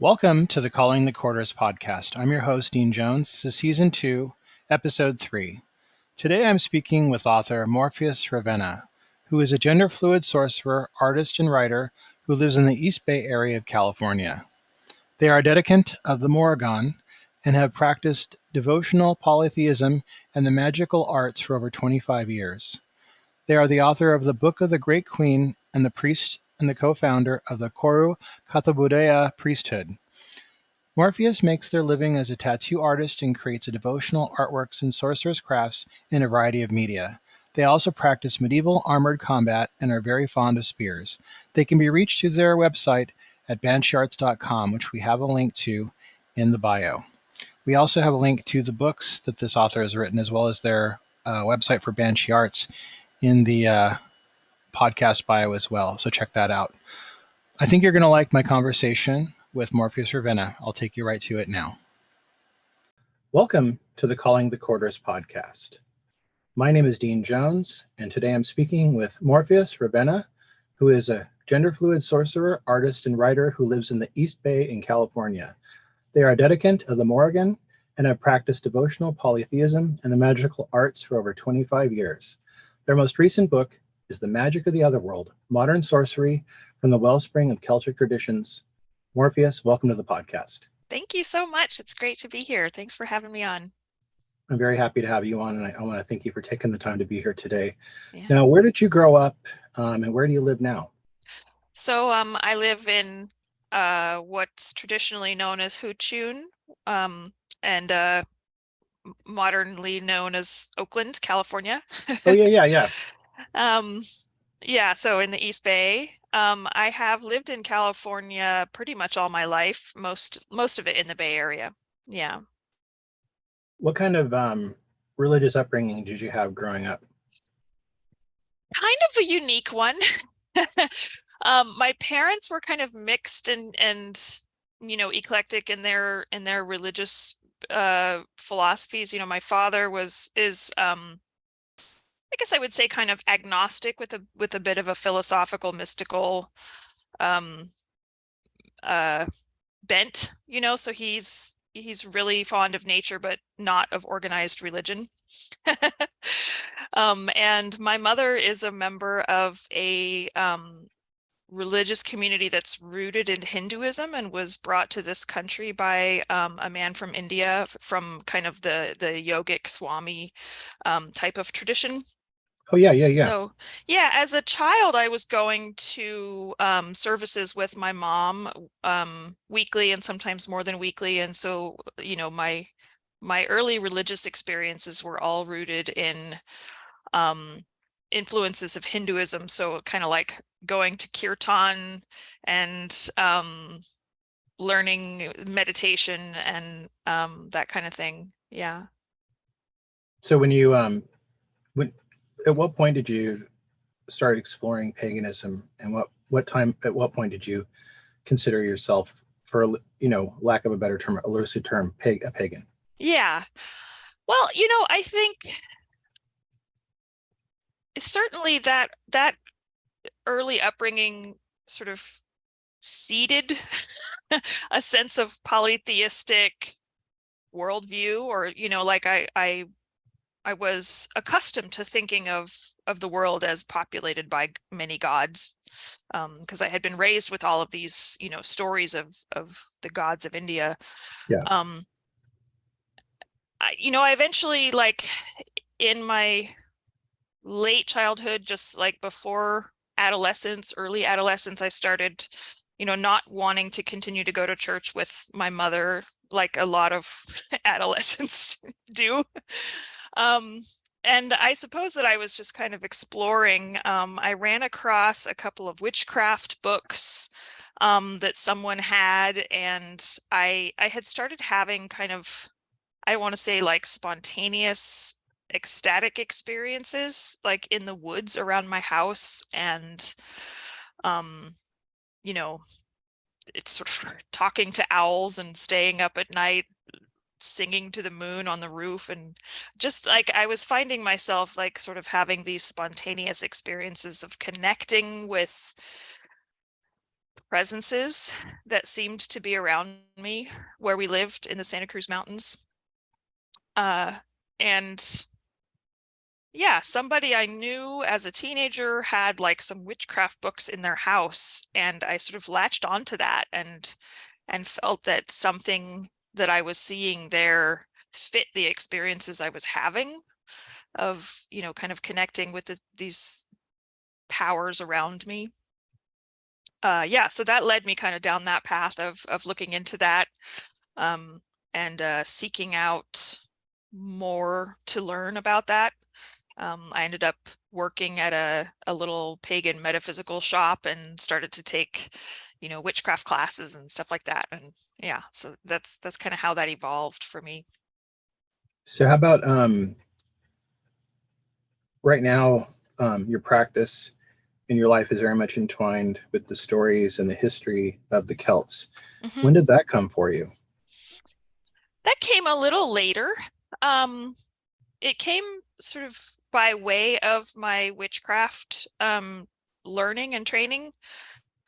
Welcome to the Calling the Quarters podcast. I'm your host, Dean Jones. This is Season 2, Episode 3. Today I'm speaking with author Morpheus Ravenna, who is a genderfluid sorcerer, artist, and writer who lives in the East Bay area of California. They are a dedicant of the Morrígan and have practiced devotional polytheism and the magical arts for over 25 years. They are the author of the Book of the Great Queen and the priest and the co-founder of the Koru Katabudaya priesthood. Morpheus makes their living as a tattoo artist and creates devotional artworks and sorcerous crafts in a variety of media. They also practice medieval armored combat and are very fond of spears. They can be reached through their website at bansheearts.com, which we have a link to in the bio. We also have a link to the books that this author has written, as well as their website for Banshee Arts in the podcast bio as well, so check that out. I think you're going to like my conversation with Morpheus Ravenna. I'll take you right to it now. Welcome to the Calling the Quarters podcast. My name is Dean Jones, and today I'm speaking with Morpheus Ravenna, who is a genderfluid sorcerer, artist, and writer who lives in the East Bay in California. They are a dedicant of the Morrígan and have practiced devotional polytheism and the magical arts for over 25 years. Their most recent book is The Magic of the Otherworld, Modern Sorcery from the Wellspring of Celtic Traditions. Morpheus, welcome to the podcast. Thank you so much. It's great to be here. Thanks for having me on. I'm very happy to have you on, and I want to thank you for taking the time to be here today. Yeah. Now, where did you grow up, and where do you live now? So I live in what's traditionally known as Huchun, and modernly known as Oakland, California. Oh, yeah. Yeah, so in the East Bay. I have lived in California pretty much all my life, most of it in the Bay Area. Yeah. What kind of religious upbringing did you have growing up? Kind of a unique one. My parents were kind of mixed and eclectic in their religious philosophies. My father is I guess I would say kind of agnostic with a bit of a philosophical, mystical bent, so he's really fond of nature, but not of organized religion. And my mother is a member of a religious community that's rooted in Hinduism and was brought to this country by a man from India, from kind of the yogic Swami type of tradition. Oh, yeah. So, yeah, as a child, I was going to services with my mom weekly and sometimes more than weekly. And so, my early religious experiences were all rooted in influences of Hinduism. So kind of like going to kirtan and learning meditation and that kind of thing. Yeah. So when you at what point did you start exploring paganism, and at what point did you consider yourself, for lack of a better term, a lucid term, a pagan? Yeah. Well, I think certainly that early upbringing sort of seeded a sense of polytheistic worldview, or like I was accustomed to thinking of the world as populated by many gods, because I had been raised with all of these stories of the gods of India. Yeah. I eventually, like in my late childhood, just like before adolescence, early adolescence, I started not wanting to continue to go to church with my mother, like a lot of adolescents do. And I suppose that I was just kind of exploring. I ran across a couple of witchcraft books that someone had, and I had started having kind of, I want to say, like spontaneous ecstatic experiences, like in the woods around my house, and it's sort of talking to owls and staying up at night singing to the moon on the roof, and just like I was finding myself like sort of having these spontaneous experiences of connecting with presences that seemed to be around me where we lived in the Santa Cruz Mountains. And yeah, somebody I knew as a teenager had like some witchcraft books in their house, and I sort of latched onto that and felt that something that I was seeing there fit the experiences I was having of, kind of connecting with these powers around me. Yeah, so that led me kind of down that path of looking into that, and seeking out more to learn about that. I ended up working at a little pagan metaphysical shop and started to take, witchcraft classes and stuff like that. And yeah, so that's kind of how that evolved for me. So how about right now, your practice in your life is very much entwined with the stories and the history of the Celts. Mm-hmm. When did that come for you? That came a little later. It came sort of by way of my witchcraft learning and training.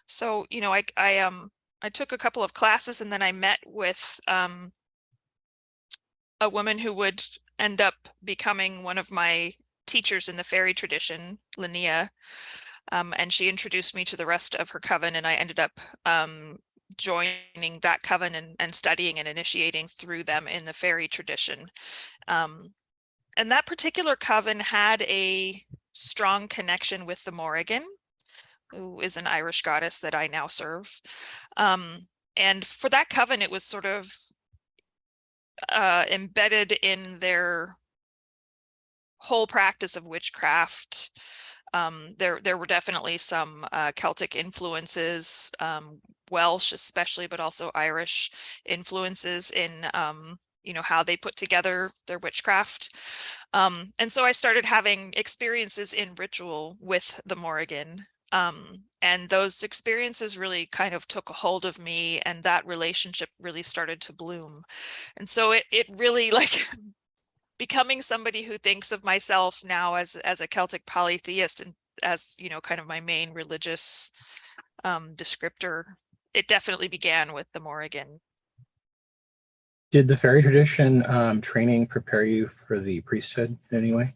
So, I took a couple of classes, and then I met with a woman who would end up becoming one of my teachers in the fairy tradition, Linnea. And she introduced me to the rest of her coven, and I ended up joining that coven and studying and initiating through them in the fairy tradition. And that particular coven had a strong connection with the Morrigan, who is an Irish goddess that I now serve. And for that coven, it was sort of embedded in their whole practice of witchcraft. There were definitely some Celtic influences, Welsh especially, but also Irish influences in how they put together their witchcraft. And so I started having experiences in ritual with the Morrigan. And those experiences really kind of took a hold of me, and that relationship really started to bloom. And so it really, like, becoming somebody who thinks of myself now as a Celtic polytheist and as, kind of my main religious descriptor, it definitely began with the Morrigan. Did the fairy tradition training prepare you for the priesthood in any way?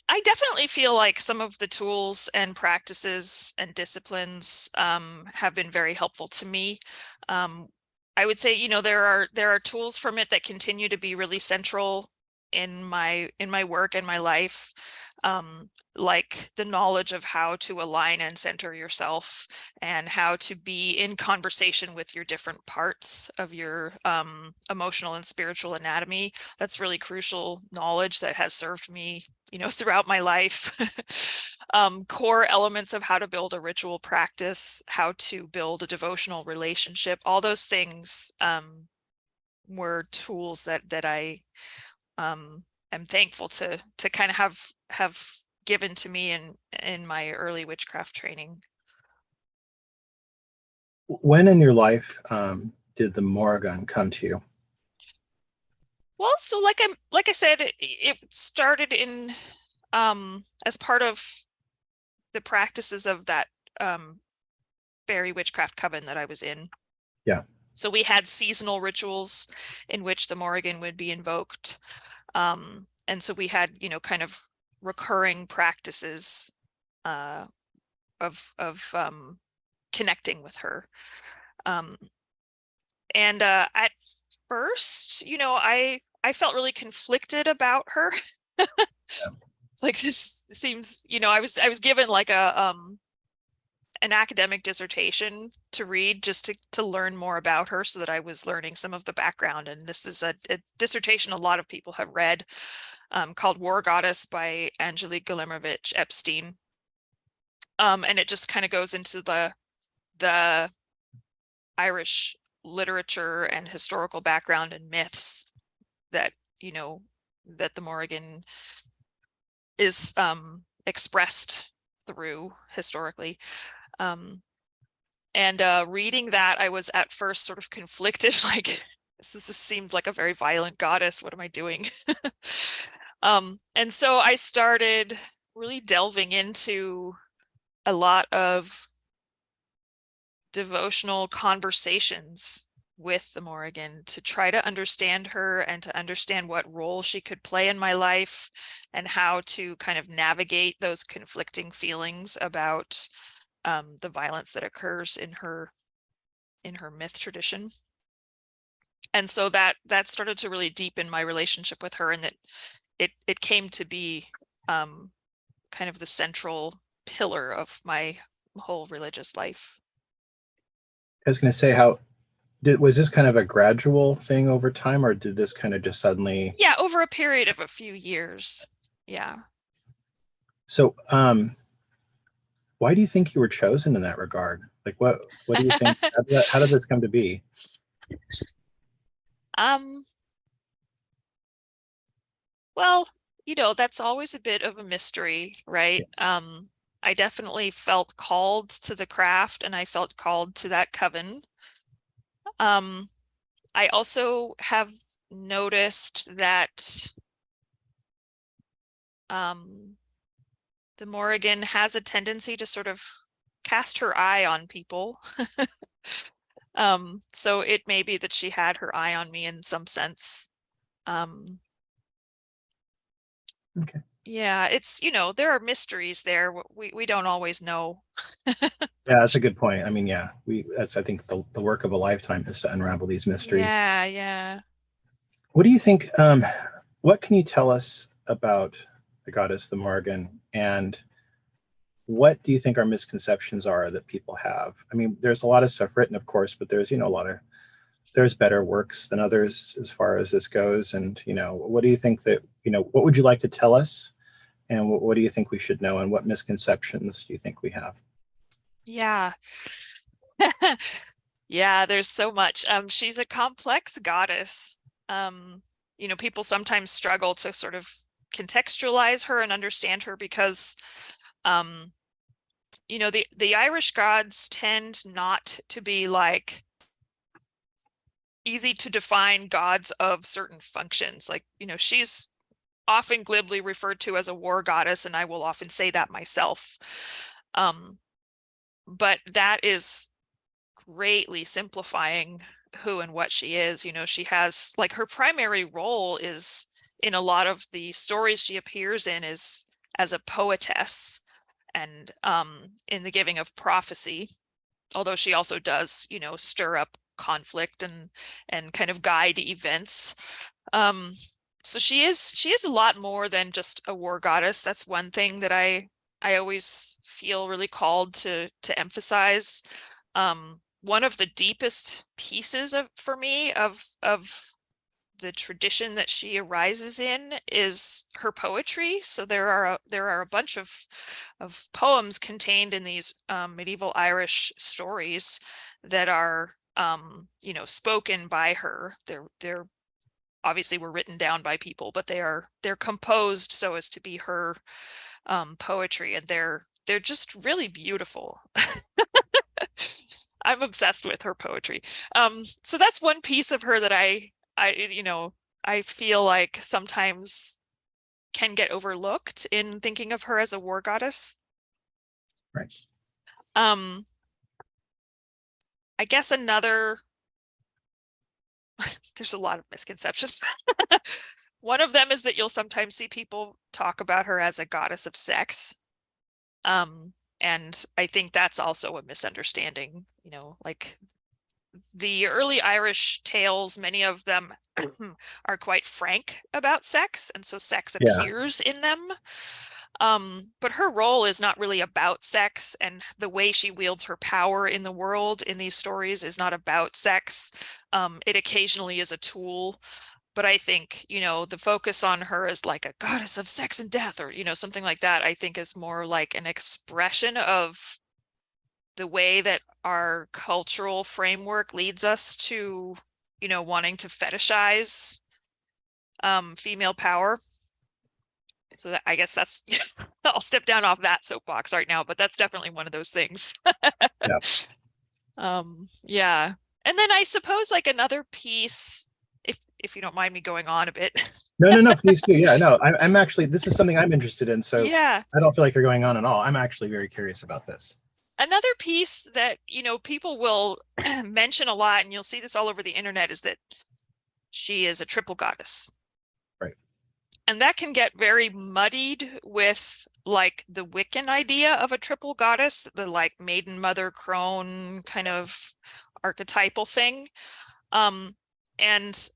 I definitely feel like some of the tools and practices and disciplines have been very helpful to me. I would say, there are tools from it that continue to be really central in my work and my life, like the knowledge of how to align and center yourself, and how to be in conversation with your different parts of your emotional and spiritual anatomy. That's really crucial knowledge that has served me, throughout my life. Core elements of how to build a ritual practice, how to build a devotional relationship, all those things were tools that I am thankful to kind of have given to me in my early witchcraft training. When in your life did the Morrigan come to you? Well, so like I said, it started in as part of the practices of that fairy witchcraft coven that I was in. Yeah. So we had seasonal rituals in which the Morrigan would be invoked. And so we had, kind of recurring practices of connecting with her. And at first, I felt really conflicted about her. Yeah. It's like, this seems, I was given like an academic dissertation to read just to learn more about her, so that I was learning some of the background. And this is a dissertation a lot of people have read, called War Goddess by Angelique Guillemovich Epstein. And it just kind of goes into the Irish literature and historical background and myths that, that the Morrigan is expressed through historically. And reading that, I was at first sort of conflicted, like, this just seemed like a very violent goddess. What am I doing? And so I started really delving into a lot of devotional conversations with the Morrigan to try to understand her and to understand what role she could play in my life and how to kind of navigate those conflicting feelings about the violence that occurs in her myth tradition. And so that started to really deepen my relationship with her, and that it came to be kind of the central pillar of my whole religious life. I was going to say, was this kind of a gradual thing over time, or did this kind of just suddenly? Yeah, over a period of a few years. Yeah. So, why do you think you were chosen in that regard? Like, what do you think? How did this come to be? Well, that's always a bit of a mystery, right? I definitely felt called to the craft, and I felt called to that coven. I also have noticed that the Morrigan has a tendency to sort of cast her eye on people. So it may be that she had her eye on me in some sense. Okay. Yeah, it's, there are mysteries there. We don't always know. Yeah, that's a good point. I mean, yeah, that's, I think, the work of a lifetime is to unravel these mysteries. Yeah. What do you think? What can you tell us about the goddess, the Morrigan, and what do you think our misconceptions are that people have? I mean, there's a lot of stuff written, of course, but there's, there's better works than others as far as this goes. And, what do you think that, what would you like to tell us? And what do you think we should know? And what misconceptions do you think we have? Yeah. Yeah, there's so much. She's a complex goddess. People sometimes struggle to sort of contextualize her and understand her because, the Irish gods tend not to be like easy to define gods of certain functions. Like, she's often glibly referred to as a war goddess, and I will often say that myself. But that is greatly simplifying who and what she is. She has, like, her primary role is, in a lot of the stories she appears in, is as a poetess and in the giving of prophecy, although she also does, stir up conflict and kind of guide events. So she is a lot more than just a war goddess. That's one thing that I always feel really called to emphasize. One of the deepest pieces for me of the tradition that she arises in is her poetry. So there are a bunch of poems contained in these medieval Irish stories that are spoken by her. They're obviously were written down by people, but they're composed so as to be her poetry, and they're just really beautiful. I'm obsessed with her poetry. So that's one piece of her that I feel like sometimes can get overlooked in thinking of her as a war goddess. Right. I guess there's a lot of misconceptions. One of them is that you'll sometimes see people talk about her as a goddess of sex. And I think that's also a misunderstanding. Like, the early Irish tales, many of them are quite frank about sex, and so sex appears in them. But her role is not really about sex, and the way she wields her power in the world in these stories is not about sex. It occasionally is a tool, but I think, the focus on her as like a goddess of sex and death, or, something like that, I think is more like an expression of the way that our cultural framework leads us to, wanting to fetishize female power. So I guess that's, I'll step down off that soapbox right now, but that's definitely one of those things. Yeah. Yeah. And then I suppose, like, another piece, if you don't mind me going on a bit. No, please do. Yeah, no, I'm actually, this is something I'm interested in. So Yeah. I don't feel like you're going on at all. I'm actually very curious about this. Another piece that, people will mention a lot, and you'll see this all over the internet, is that she is a triple goddess. Right. And that can get very muddied with like the Wiccan idea of a triple goddess, the like maiden, mother, crone kind of archetypal thing. And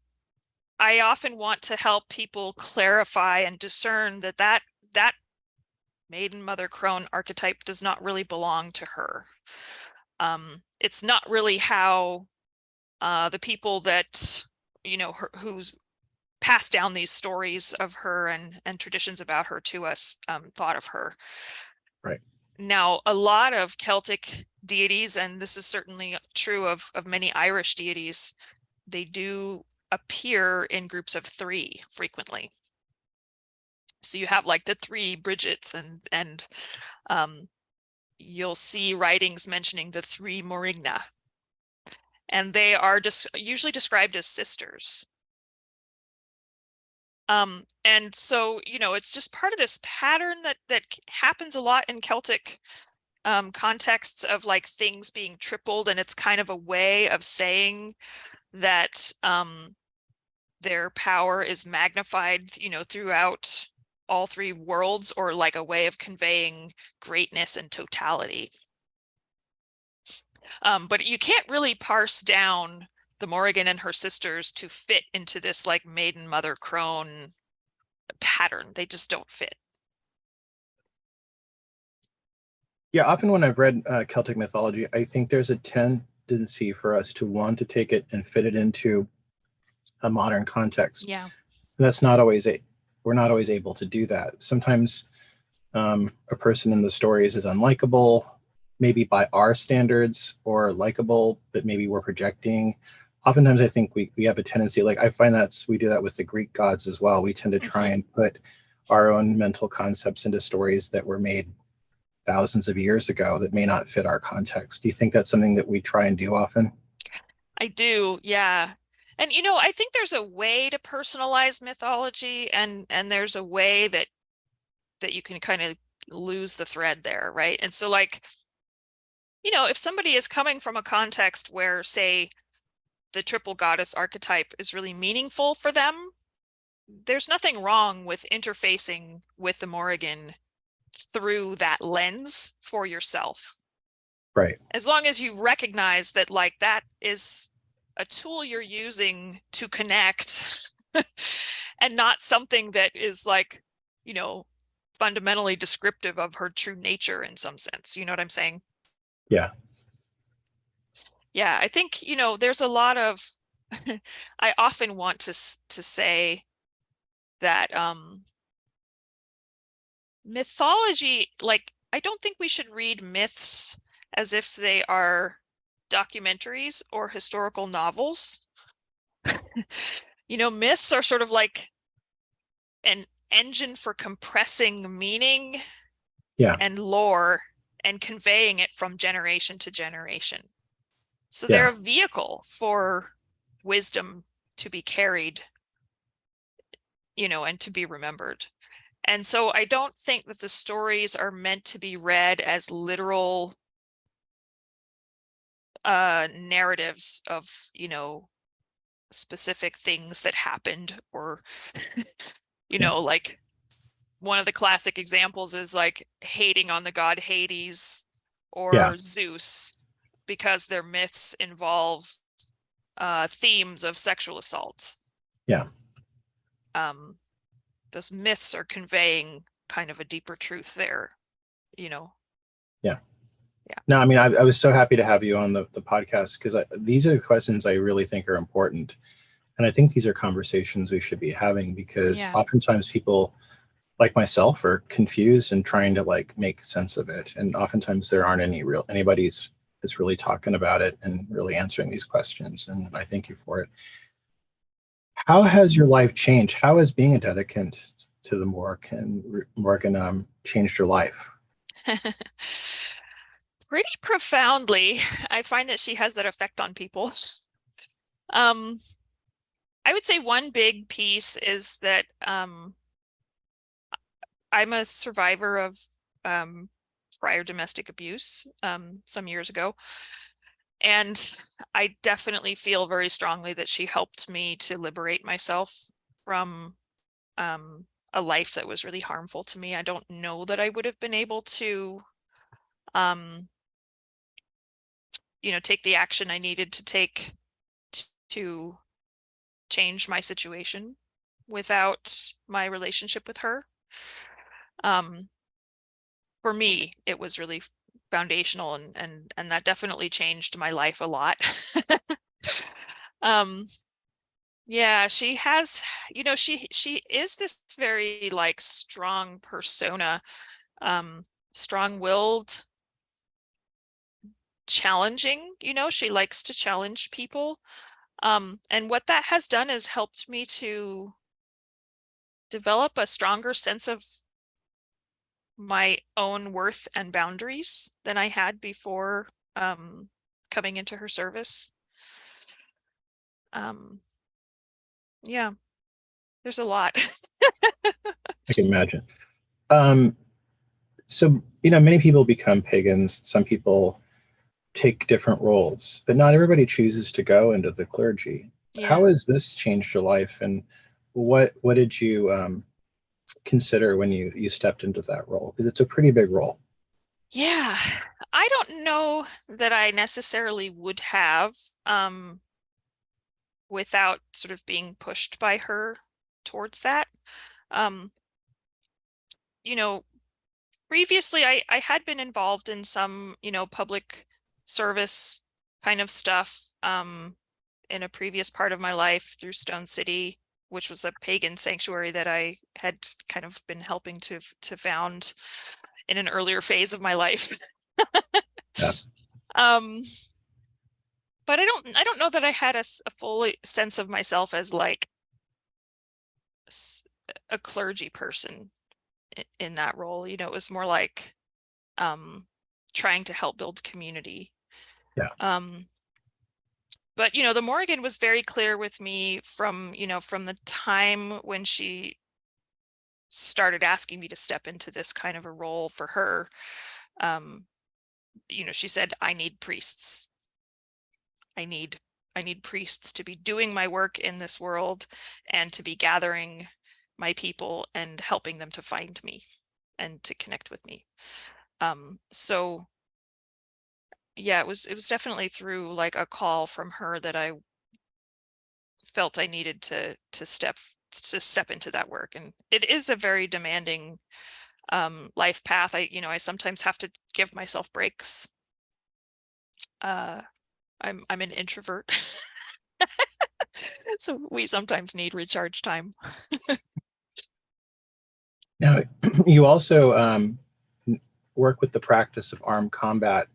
I often want to help people clarify and discern that maiden, mother, crone archetype does not really belong to her. It's not really how the people that, who's passed down these stories of her and traditions about her to us thought of her. Right. Now, a lot of Celtic deities, and this is certainly true of many Irish deities, they do appear in groups of 3 frequently. So you have like the 3 Bridgets, and you'll see writings mentioning the 3 Morrígna, and they are just usually described as sisters. And so, it's just part of this pattern that happens a lot in Celtic contexts of like things being tripled, and it's kind of a way of saying that their power is magnified, throughout all 3 worlds, or like a way of conveying greatness and totality. But you can't really parse down the Morrigan and her sisters to fit into this like maiden, mother, crone pattern. They just don't fit. Yeah, often when I've read Celtic mythology, I think there's a tendency for us to want to take it and fit it into a modern context. Yeah. And that's not always we're not always able to do that. Sometimes a person in the stories is unlikable, maybe by our standards, or likable, but maybe we're projecting. Oftentimes I think we have a tendency, like I find that we do that with the Greek gods as well. We tend to try and put our own mental concepts into stories that were made thousands of years ago that may not fit our context. Do you think that's something that we try and do often? I do, yeah. And I think there's a way to personalize mythology, and there's a way that you can kind of lose the thread there, right? And so like, if somebody is coming from a context where, say, the triple goddess archetype is really meaningful for them, there's nothing wrong with interfacing with the Morrigan through that lens for yourself. Right. As long as you recognize that like that is a tool you're using to connect and not something that is like, fundamentally descriptive of her true nature in some sense. You know what I'm saying? Yeah. Yeah, I think, there's a lot of I often want to say that mythology, like, I don't think we should read myths as if they are documentaries or historical novels. Myths are sort of like an engine for compressing meaning Yeah. and lore and conveying it from generation to generation. So they're Yeah. a vehicle for wisdom to be carried, and to be remembered. And so I don't think that the stories are meant to be read as literal narratives of, specific things that happened, or, Yeah. like one of the classic examples is like hating on the god Hades Yeah. or Zeus, because their myths involve themes of sexual assault. Yeah. Those myths are conveying kind of a deeper truth there, Yeah. Yeah. No, I mean, I was so happy to have you on the podcast, because these are the questions I really think are important. And I think these are conversations we should be having, because Yeah. oftentimes people like myself are confused and trying to like make sense of it. And oftentimes there aren't anybody's that's really talking about it and really answering these questions. And I thank you for it. How has your life changed? How has being a dedicant to the Morgan changed your life? Pretty profoundly. I find that she has that effect on people. Um, I would say one big piece is that I'm a survivor of prior domestic abuse some years ago. And I definitely feel very strongly that she helped me to liberate myself from a life that was really harmful to me. I don't know that I would have been able to, take the action I needed to take to change my situation without my relationship with her. For me, it was really foundational, and that definitely changed my life a lot. Yeah, she has, she is this very like strong persona, strong-willed, challenging, she likes to challenge people. And what that has done is helped me to develop a stronger sense of my own worth and boundaries than I had before coming into her service. Yeah, there's a lot. I can imagine. So, many people become pagans. Some people take different roles, but not everybody chooses to go into the clergy. How Yeah. has this changed your life, and what did you consider when you stepped into that role? Because it's a pretty big role. Yeah, I don't know that I necessarily would have without sort of being pushed by her towards that. Previously I had been involved in some, public service kind of stuff in a previous part of my life through Stone City, which was a pagan sanctuary that I had kind of been helping to found in an earlier phase of my life. Yeah. But I don't know that I had a full sense of myself as like a clergy person in that role. It was more like trying to help build community. Yeah. But the Morrigan was very clear with me from the time when she started asking me to step into this kind of a role for her. She said, I need priests. I need priests to be doing my work in this world and to be gathering my people and helping them to find me and to connect with me. So yeah, it was definitely through like a call from her that I felt I needed to step into that work. And it is a very demanding life path. I sometimes have to give myself breaks. I'm an introvert. So we sometimes need recharge time. Now, you also work with the practice of armed combat.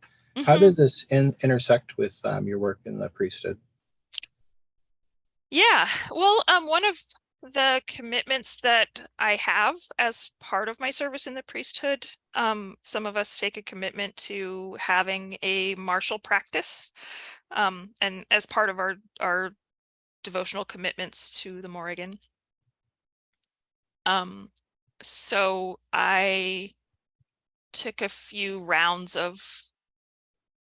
How Mm-hmm. does this intersect with your work in the priesthood? Yeah, well, one of the commitments that I have as part of my service in the priesthood, some of us take a commitment to having a martial practice, and as part of our devotional commitments to the Morrigan. So I took a few rounds of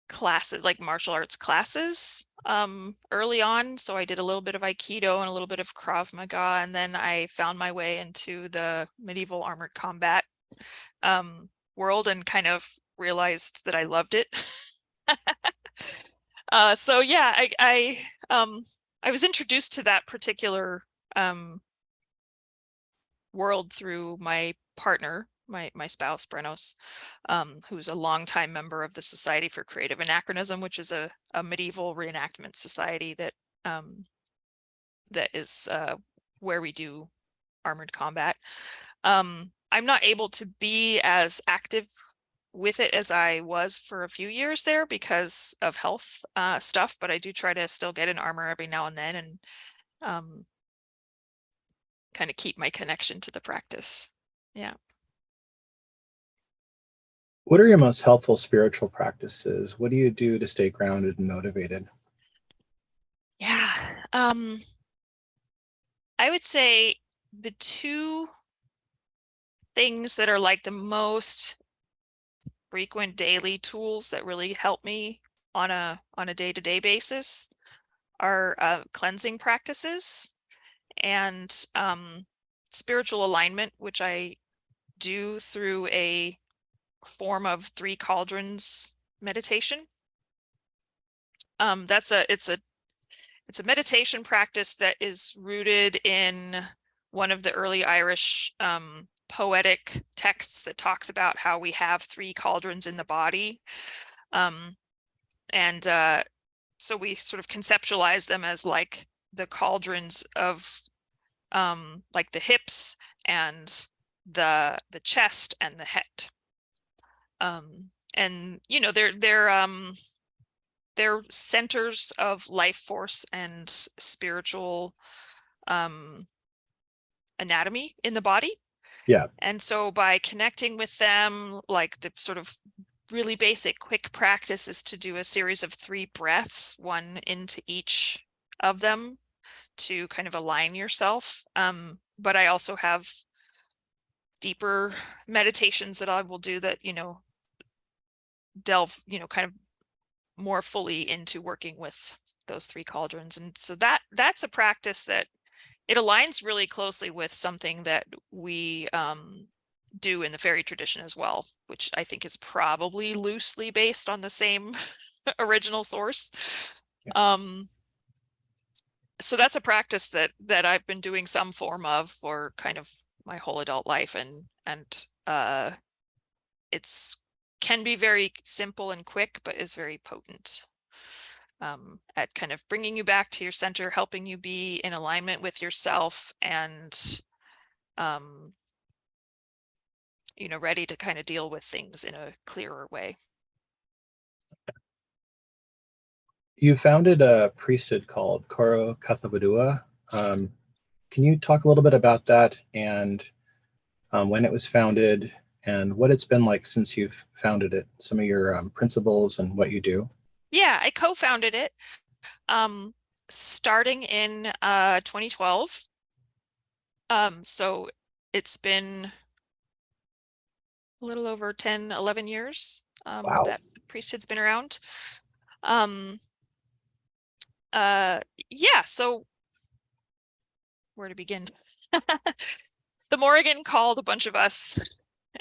classes, like martial arts classes, early on. So I did a little bit of Aikido and a little bit of Krav Maga, and then I found my way into the medieval armored combat world and kind of realized that I loved it. So yeah, I was introduced to that particular world through my partner, my spouse, Brenos, who's a longtime member of the Society for Creative Anachronism, which is a medieval reenactment society that is where we do armored combat. I'm not able to be as active with it as I was for a few years there because of health stuff, but I do try to still get in armor every now and then and kind of keep my connection to the practice. Yeah. What are your most helpful spiritual practices? What do you do to stay grounded and motivated? Yeah. I would say the two things that are like the most frequent daily tools that really help me on a day-to-day basis are cleansing practices and spiritual alignment, which I do through a form of 3 cauldrons meditation. It's a meditation practice that is rooted in one of the early Irish poetic texts that talks about how we have 3 cauldrons in the body. So we sort of conceptualize them as like the cauldrons of like the hips and the chest and the head. And you know, they're centers of life force and spiritual anatomy in the body. Yeah. And so by connecting with them, like the sort of really basic quick practice is to do a series of 3 breaths, one into each of them, to kind of align yourself. But I also have deeper meditations that I will do that, you know, delve, you know, kind of more fully into working with those 3 cauldrons. And so that's a practice that it aligns really closely with something that we do in the fairy tradition as well, which I think is probably loosely based on the same original source. Yeah. So that's a practice that I've been doing some form of for kind of my whole adult life, and it's can be very simple and quick, but is very potent at kind of bringing you back to your center, helping you be in alignment with yourself, and you know, ready to kind of deal with things in a clearer way. You founded a priesthood called Koro Kathabadua. Can you talk a little bit about that and when it was founded and what it's been like since you've founded it, some of your principles and what you do? Yeah, I co-founded it starting in 2012. So it's been a little over 10, 11 years Wow. that priesthood's been around. Yeah, so where to begin? The Morrígan called a bunch of us,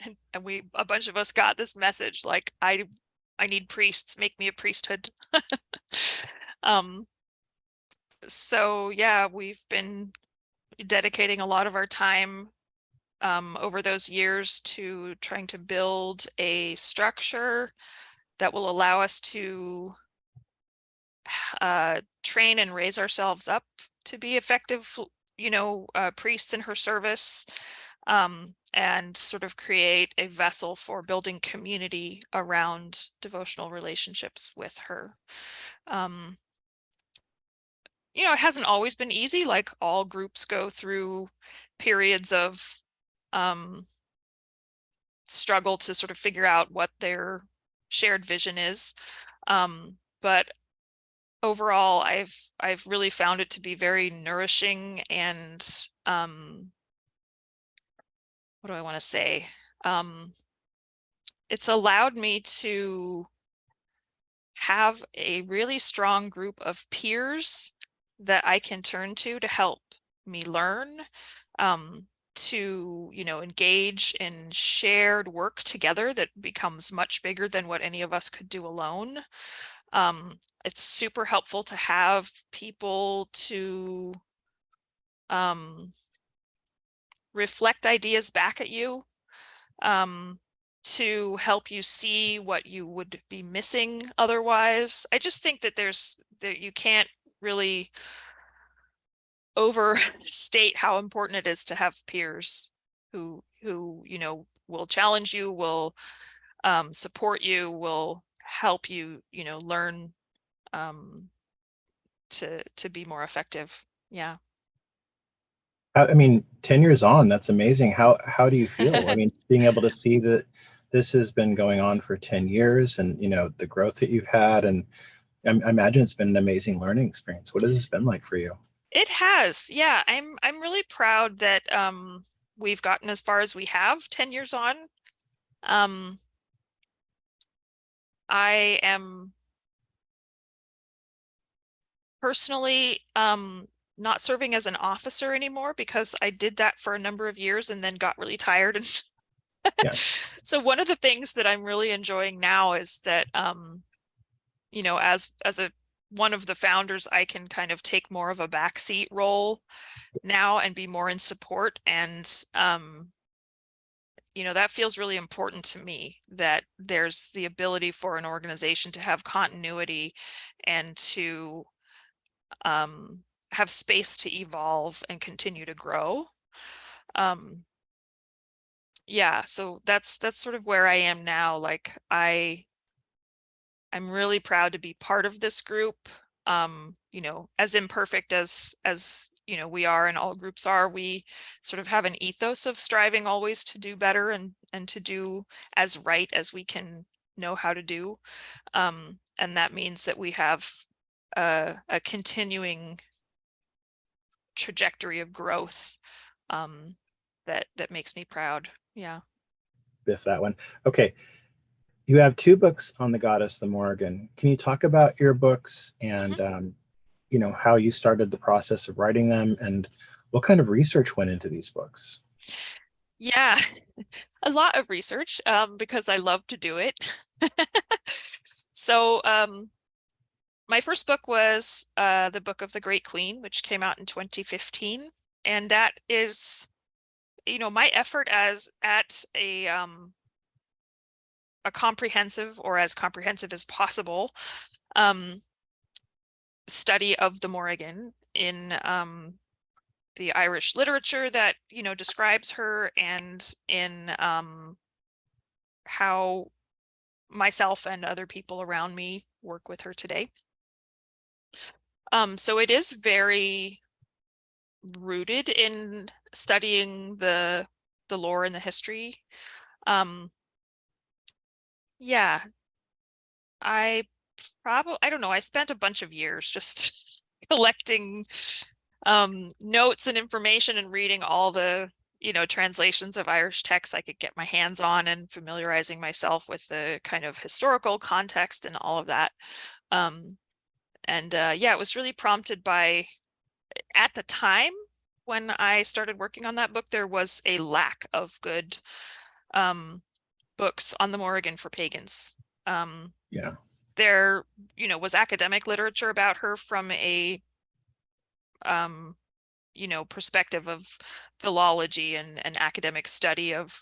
and a bunch of us got this message like, I need priests, make me a priesthood. So yeah, we've been dedicating a lot of our time over those years to trying to build a structure that will allow us to train and raise ourselves up to be effective, you know, priests in her service, and sort of create a vessel for building community around devotional relationships with her. You know, it hasn't always been easy. Like all groups go through periods of struggle to sort of figure out what their shared vision is. But overall, I've really found it to be very nourishing, and what do I want to say? It's allowed me to have a really strong group of peers that I can turn to help me learn, to, you know, engage in shared work together that becomes much bigger than what any of us could do alone. It's super helpful to have people to reflect ideas back at you, to help you see what you would be missing otherwise. I just think that that you can't really overstate how important it is to have peers who you know, will challenge you, will support you, will help you, you know, learn to be more effective. Yeah. I mean, 10 years on, that's amazing. How do you feel? I mean, being able to see that this has been going on for 10 years and, you know, the growth that you've had, and I imagine it's been an amazing learning experience. What has this been like for you? It has. Yeah, I'm really proud that we've gotten as far as we have 10 years on. I am personally not serving as an officer anymore because I did that for a number of years and then got really tired. And Yeah. so one of the things that I'm really enjoying now is that as a one of the founders, I can kind of take more of a backseat role now and be more in support. And that feels really important to me, that there's the ability for an organization to have continuity and to have space to evolve and continue to grow. Yeah, so that's sort of where I am now. Like I'm really proud to be part of this group. As imperfect as we are and all groups are, we sort of have an ethos of striving always to do better and to do as right as we can know how to do. And that means that we have a continuing trajectory of growth that makes me proud. Yeah. Biff that one. Okay. You have two books on the goddess, the Morrigan. Can you talk about your books and how you started the process of writing them and what kind of research went into these books? Yeah, a lot of research because I love to do it. So my first book was the Book of the Great Queen, which came out in 2015. And that is, my effort at a comprehensive, or as comprehensive as possible, study of the Morrigan in the Irish literature that describes her, and in how myself and other people around me work with her today. So it is very rooted in studying the lore and the history. Yeah, I don't know, I spent a bunch of years just collecting notes and information and reading all the translations of Irish texts I could get my hands on, and familiarizing myself with the kind of historical context and all of that. Yeah, it was really prompted by, at the time when I started working on that book, there was a lack of good books on the Morrigan for pagans. Yeah. There, was academic literature about her from a perspective of philology and an academic study of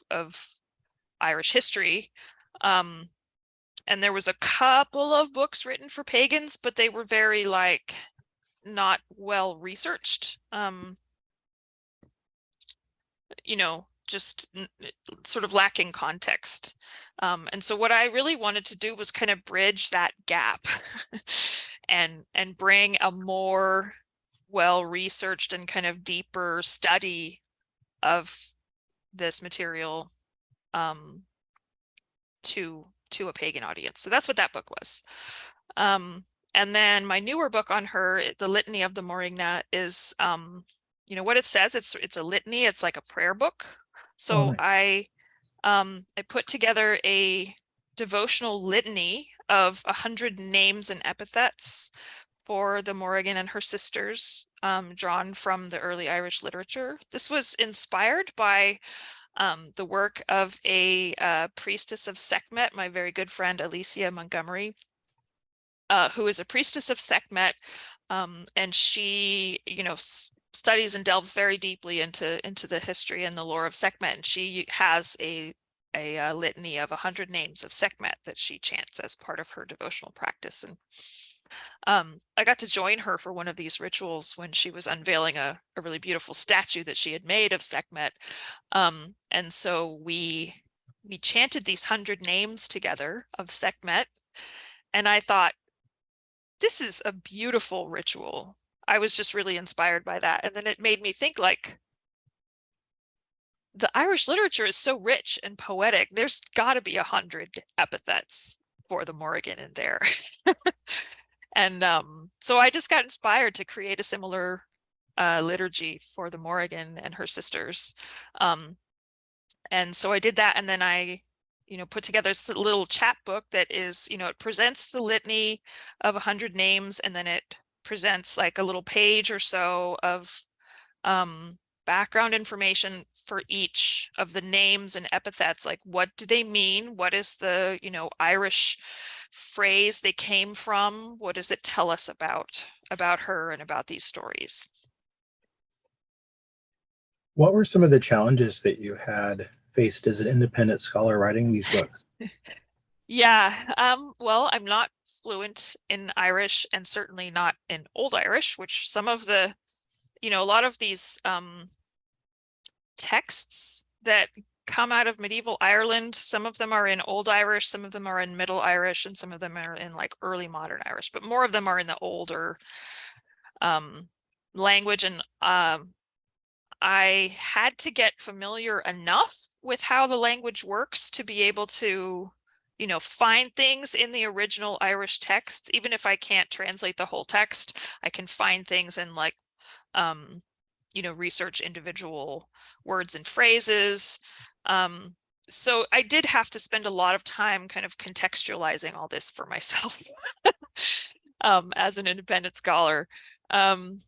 Irish history. And there was a couple of books written for pagans, but they were very not well researched. Just sort of lacking context. And so what I really wanted to do was kind of bridge that gap and bring a more well-researched and kind of deeper study of this material to a pagan audience. So that's what that book was. And then my newer book on her, The Litany of the Morrígan, is what it says. It's a litany. It's like a prayer book. So nice. I put together a devotional litany of 100 names and epithets for the Morrigan and her sisters, drawn from the early Irish literature. This was inspired by the work of a priestess of Sekhmet, my very good friend Alicia Montgomery, who is a priestess of Sekhmet, and she, studies and delves very deeply into the history and the lore of Sekhmet, and she has a litany of 100 names of Sekhmet that she chants as part of her devotional practice. And I got to join her for one of these rituals when she was unveiling a really beautiful statue that she had made of Sekhmet. And so we chanted these 100 names together of Sekhmet, and I thought, this is a beautiful ritual. I was just really inspired by that. And then it made me think, the Irish literature is so rich and poetic. There's got to be 100 epithets for the Morrigan in there. And so I just got inspired to create a similar liturgy for the Morrigan and her sisters. And so I did that, and then I put together this little chapbook that is, it presents the litany of 100 names, and then it presents like a little page or so of background information for each of the names and epithets. Like, what do they mean? What is the, Irish phrase they came from? What does it tell us about her and about these stories? What were some of the challenges that you had faced as an independent scholar writing these books? Yeah, well, I'm not fluent in Irish, and certainly not in Old Irish, which some of the, a lot of these texts that come out of medieval Ireland, some of them are in Old Irish, some of them are in Middle Irish, and some of them are in like early modern Irish, but more of them are in the older language. And I had to get familiar enough with how the language works to be able to, find things in the original Irish text. Even if I can't translate the whole text, I can find things and like, research individual words and phrases. So I did have to spend a lot of time kind of contextualizing all this for myself as an independent scholar. And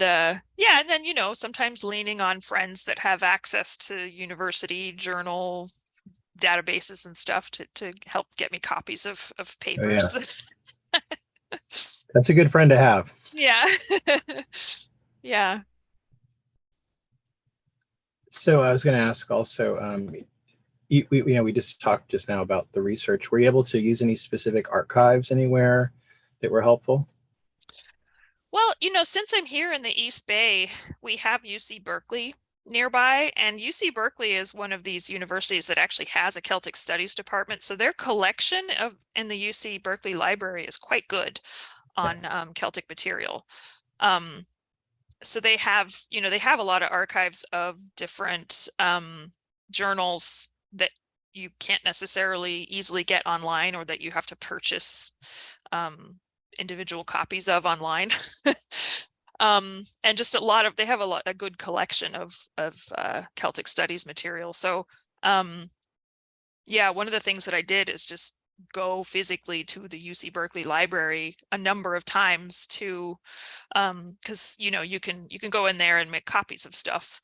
yeah, and then, sometimes leaning on friends that have access to university journal databases and stuff to help get me copies of papers. Oh, yeah. That's a good friend to have. Yeah. Yeah. So I was going to ask also, we just talked just now about the research. Were you able to use any specific archives anywhere that were helpful? Well, since I'm here in the East Bay, we have UC Berkeley nearby, and UC Berkeley is one of these universities that actually has a Celtic Studies department. So their collection in the UC Berkeley library is quite good on Celtic material. So they have, they have a lot of archives of different journals that you can't necessarily easily get online, or that you have to purchase individual copies of online. And just they have a good collection of Celtic Studies material. So yeah, one of the things that I did is just go physically to the UC Berkeley library a number of times to, because you can go in there and make copies of stuff.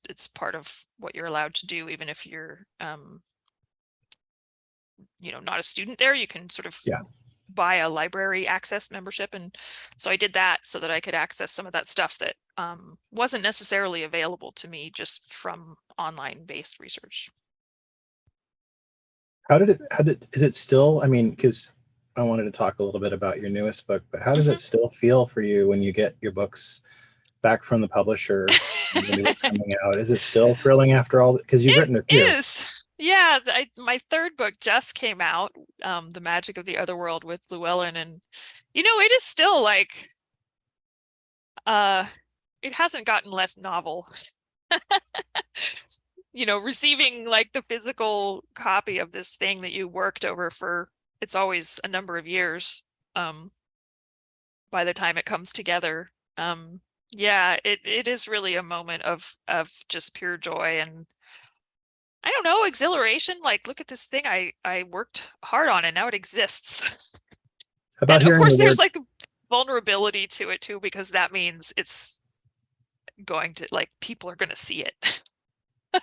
It's part of what you're allowed to do, even if you're not a student there. You can sort of buy a library access membership, and so I did that so that I could access some of that stuff that wasn't necessarily available to me just from online based research. Is it still, I mean, because I wanted to talk a little bit about your newest book, but how does it still feel for you when you get your books back from the publisher and the new book's coming out? Is it still thrilling after all? Because you've written a few. It is. Yeah, my third book just came out, The Magic of the Otherworld with Llewellyn, and it is still like it hasn't gotten less novel. Receiving like the physical copy of this thing that you worked over for, it's always a number of years by the time it comes together. Yeah, it is really a moment of just pure joy, and I don't know, exhilaration. Like, look at this thing I worked hard on, and now it exists. About and of course there's word, like vulnerability to it too, because that means it's going to, like, people are going to see it.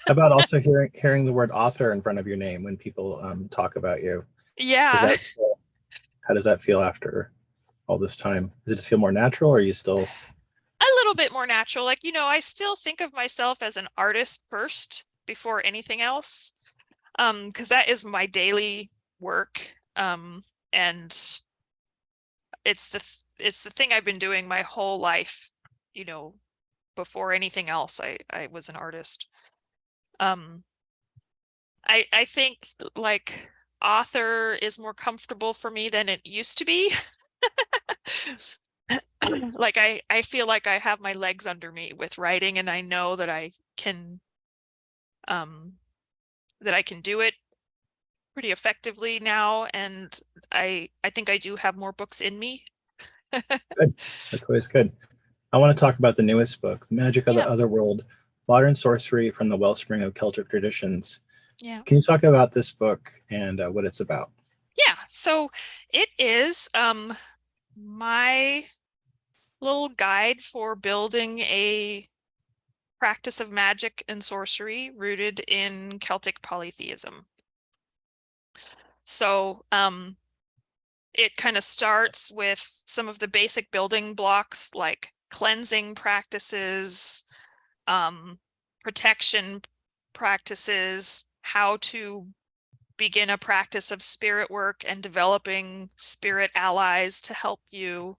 about also hearing the word author in front of your name when people talk about you. Yeah. How does that feel after all this time? Does it just feel more natural, or are you still? A little bit more natural. Like, I still think of myself as an artist first before anything else, because that is my daily work, and it's the thing I've been doing my whole life. Before anything else, I was an artist. I think like author is more comfortable for me than it used to be. Like I feel like I have my legs under me with writing, and I know that I can do it pretty effectively now, and I think I do have more books in me. Good. That's always good. I want to talk about the newest book, The Magic of the Otherworld, Modern Sorcery from the Wellspring of Celtic Traditions. Yeah. Can you talk about this book and what it's about? Yeah, so it is my little guide for building a practice of magic and sorcery rooted in Celtic polytheism. So it kind of starts with some of the basic building blocks like cleansing practices, protection practices, how to begin a practice of spirit work and developing spirit allies to help you,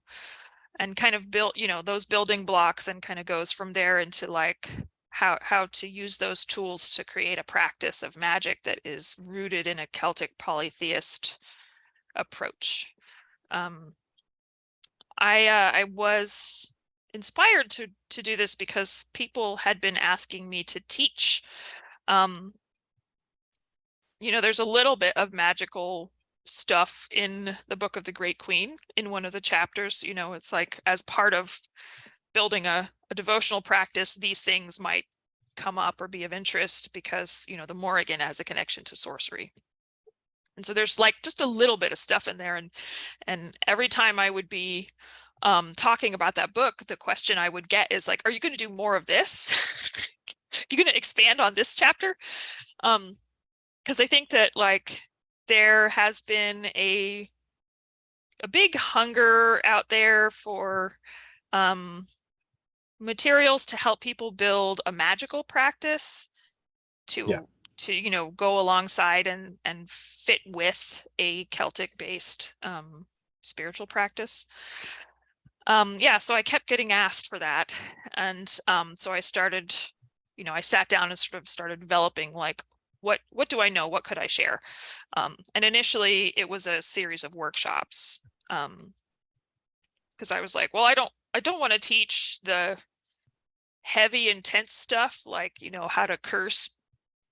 and kind of build, those building blocks, and kind of goes from there into like how to use those tools to create a practice of magic that is rooted in a Celtic polytheist approach. I was inspired to do this because people had been asking me to teach. There's a little bit of magical stuff in the Book of the Great Queen in one of the chapters. It's like, as part of building a devotional practice, these things might come up or be of interest because, the Morrígan has a connection to sorcery. And so there's like just a little bit of stuff in there. And every time I would be talking about that book, the question I would get is like, are you going to do more of this? Are you going to expand on this chapter? Because I think that like there has been a big hunger out there for materials to help people build a magical practice to go alongside and fit with a Celtic based spiritual practice. So I kept getting asked for that, and so I started, I sat down and sort of started developing like, what do I know, what could I share? And initially it was a series of workshops, because I was like, well, I don't want to teach the heavy intense stuff like, how to curse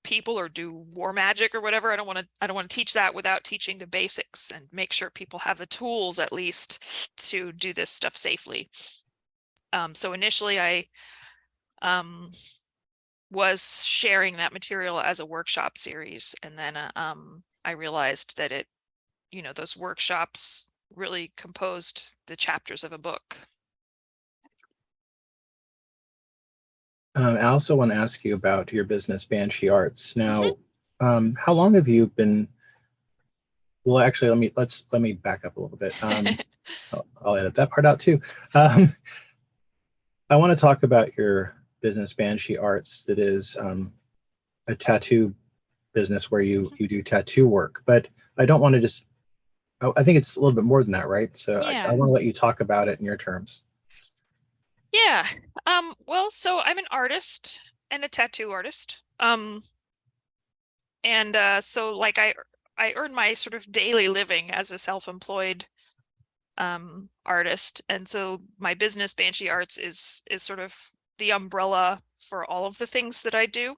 people or do war magic or whatever. I don't want to teach that without teaching the basics and make sure people have the tools at least to do this stuff safely. So initially I was sharing that material as a workshop series, and then I realized that those workshops really composed the chapters of a book. I also want to ask you about your business, Banshee Arts. Now, how long have you been? Well, actually, let me back up a little bit. I'll edit that part out too. I want to talk about your business, Banshee Arts, that is a tattoo business where you do tattoo work. But I don't want to just. I think it's a little bit more than that, right? So Yeah. I want to let you talk about it in your terms. Yeah. Well, so I'm an artist and a tattoo artist. So like I earn my sort of daily living as a self-employed artist. And so my business, Banshee Arts, is sort of the umbrella for all of the things that I do,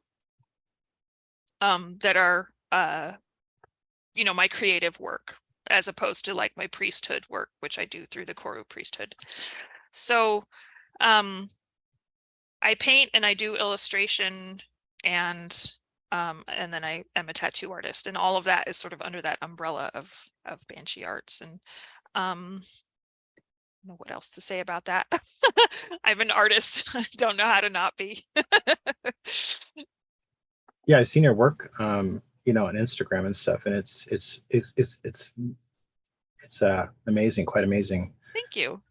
that are my creative work, as opposed to like my priesthood work, which I do through the Koru priesthood. So I paint and I do illustration, and then I am a tattoo artist, and all of that is sort of under that umbrella of Banshee Arts. And I don't know what else to say about that. I'm an artist. I don't know how to not be. Yeah, I've seen your work, on Instagram and stuff, and it's amazing, quite amazing. Thank you.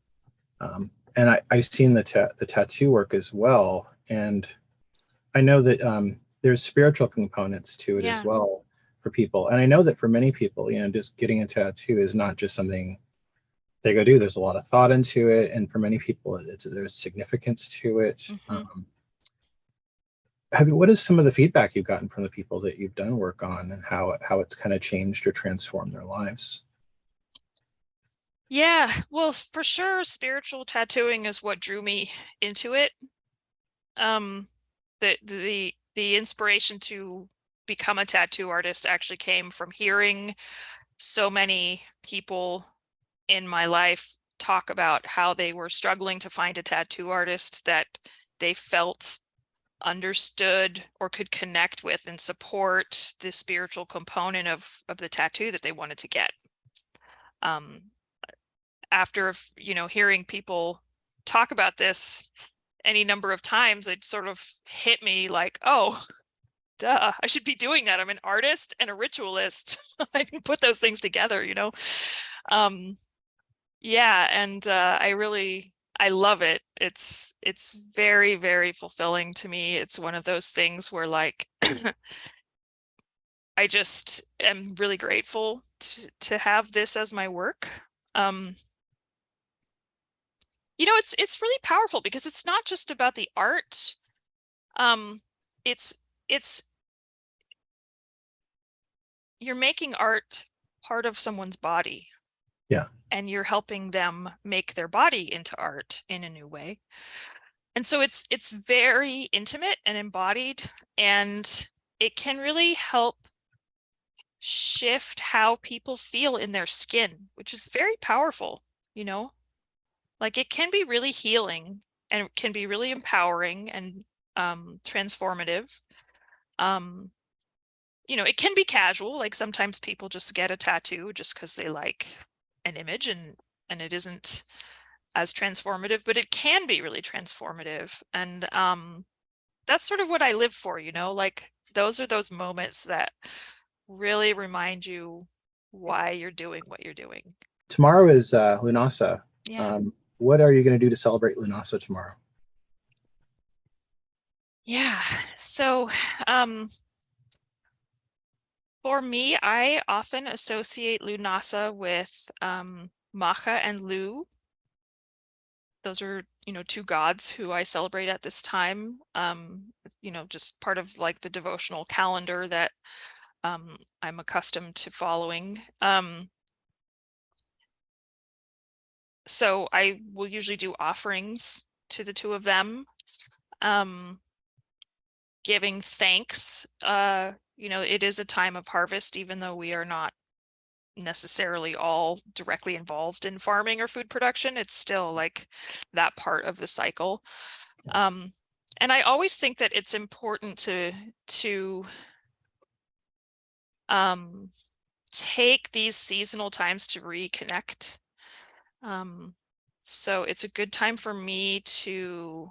And I've seen the tattoo work as well, and I know that there's spiritual components to it as well for people. And I know that for many people, just getting a tattoo is not just something they go do. There's a lot of thought into it, and for many people, there's significance to it. What is some of the feedback you've gotten from the people that you've done work on, and how it's kind of changed or transformed their lives? Yeah, well, for sure, spiritual tattooing is what drew me into it. The inspiration to become a tattoo artist actually came from hearing so many people in my life talk about how they were struggling to find a tattoo artist that they felt understood or could connect with and support the spiritual component of the tattoo that they wanted to get. After, you know, hearing people talk about this any number of times, it sort of hit me like, oh, duh, I should be doing that. I'm an artist and a ritualist. I can put those things together, you know? Yeah, and I love it. It's very, very fulfilling to me. It's one of those things where like I just am really grateful to have this as my work. You know, it's really powerful because it's not just about the art. It's you're making art part of someone's body. Yeah. And you're helping them make their body into art in a new way. And so it's very intimate and embodied, and it can really help shift how people feel in their skin, which is very powerful, you know? Like it can be really healing and it can be really empowering and transformative. You know, it can be casual, like sometimes people just get a tattoo just because they like an image and it isn't as transformative, but it can be really transformative. And that's sort of what I live for, you know, like those are those moments that really remind you why you're doing what you're doing. Tomorrow is Lunasa. Yeah. What are you going to do to celebrate Lunasa tomorrow? Yeah. So for me, I often associate Lunasa with Macha and Lu. Those are, you know, two gods who I celebrate at this time. You know, just part of like the devotional calendar that I'm accustomed to following. So I will usually do offerings to the two of them, giving thanks. You know, it is a time of harvest, even though we are not necessarily all directly involved in farming or food production. It's still like that part of the cycle. And I always think that it's important to take these seasonal times to reconnect. So it's a good time for me to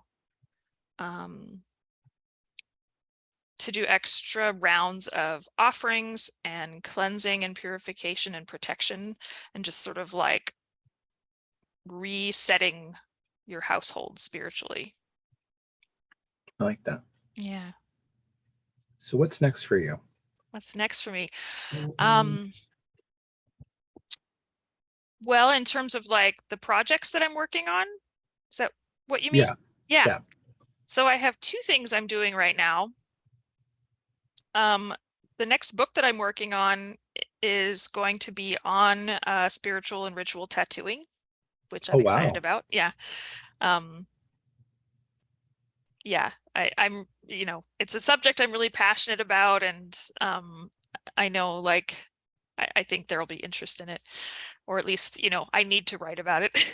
do extra rounds of offerings and cleansing and purification and protection, and just sort of like resetting your household spiritually. I like that. Yeah. So what's next for you? What's next for me? Well, in terms of like the projects that I'm working on, is that what you mean? Yeah. Yeah. So I have two things I'm doing right now. The next book that I'm working on is going to be on spiritual and ritual tattooing, which I'm excited about. Yeah. Yeah, I'm, you know, it's a subject I'm really passionate about, and I know like I think there'll be interest in it, or at least, you know, I need to write about it.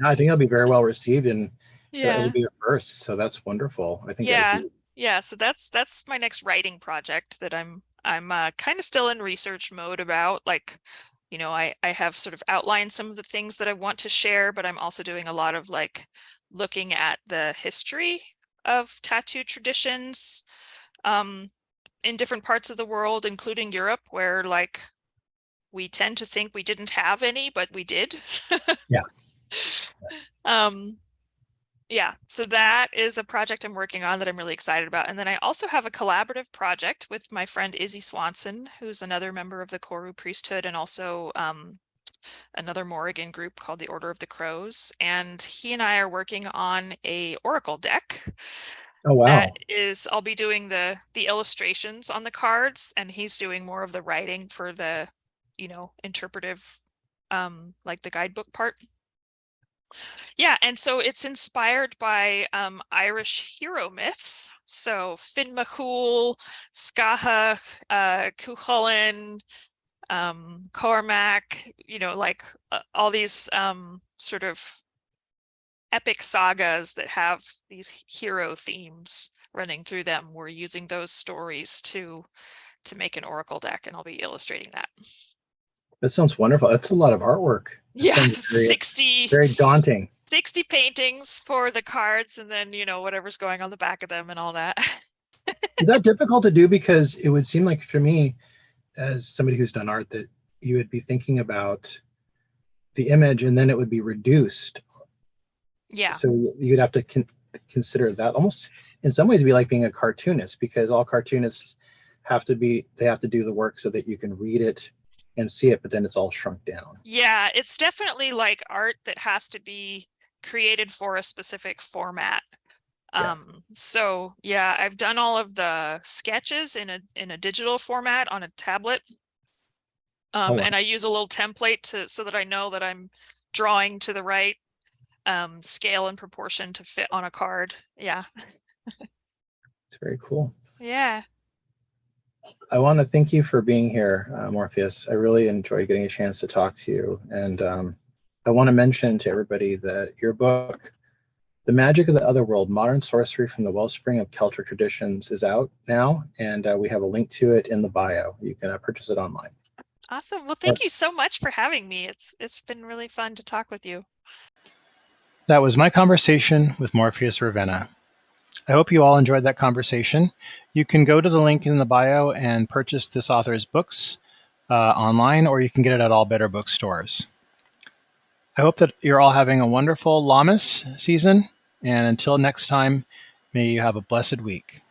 I think it'll be very well received, and it'll Yeah. be a first. So that's wonderful. I think Yeah. Yeah. So that's my next writing project that I'm kind of still in research mode about. Like, you know, I have sort of outlined some of the things that I want to share, but I'm also doing a lot of like looking at the history of tattoo traditions in different parts of the world, including Europe, where like we tend to think we didn't have any, but we did. Yeah. Yeah, so that is a project I'm working on that I'm really excited about. And then I also have a collaborative project with my friend Izzy Swanson, who's another member of the Koru priesthood, and also another Morrigan group called the Order of the Crows. And he and I are working on a oracle deck. Oh, wow. That is, I'll be doing the illustrations on the cards, and he's doing more of the writing for the, you know, interpretive, like the guidebook part. Yeah, and so it's inspired by Irish hero myths. So Finn McCool, Scaha, Cuchulainn, Cormac, you know, like all these sort of epic sagas that have these hero themes running through them. We're using those stories to make an oracle deck, and I'll be illustrating that. That sounds wonderful. That's a lot of artwork. That Yeah, sounds 60 very daunting. 60 paintings for the cards, and then, you know, whatever's going on the back of them and all that. Is that difficult to do? Because it would seem like, for me, as somebody who's done art, that you would be thinking about the image and then it would be reduced. Yeah. So you'd have to consider that almost in some ways be like being a cartoonist, because all cartoonists they have to do the work so that you can read it and see it, but then it's all shrunk down. Yeah, it's definitely like art that has to be created for a specific format. Yeah. So yeah, I've done all of the sketches in a digital format on a tablet. Oh, wow. And I use a little template so that I know that I'm drawing to the right scale and proportion to fit on a card. Yeah. It's very cool. Yeah. I want to thank you for being here, Morpheus. I really enjoyed getting a chance to talk to you. And I want to mention to everybody that your book, The Magic of the Otherworld, Modern Sorcery from the Wellspring of Celtic Traditions, is out now. And we have a link to it in the bio. You can purchase it online. Awesome. Well, thank you so much for having me. It's been really fun to talk with you. That was my conversation with Morpheus Ravenna. I hope you all enjoyed that conversation. You can go to the link in the bio and purchase this author's books online, or you can get it at all better bookstores. I hope that you're all having a wonderful Lammas season, and until next time, may you have a blessed week.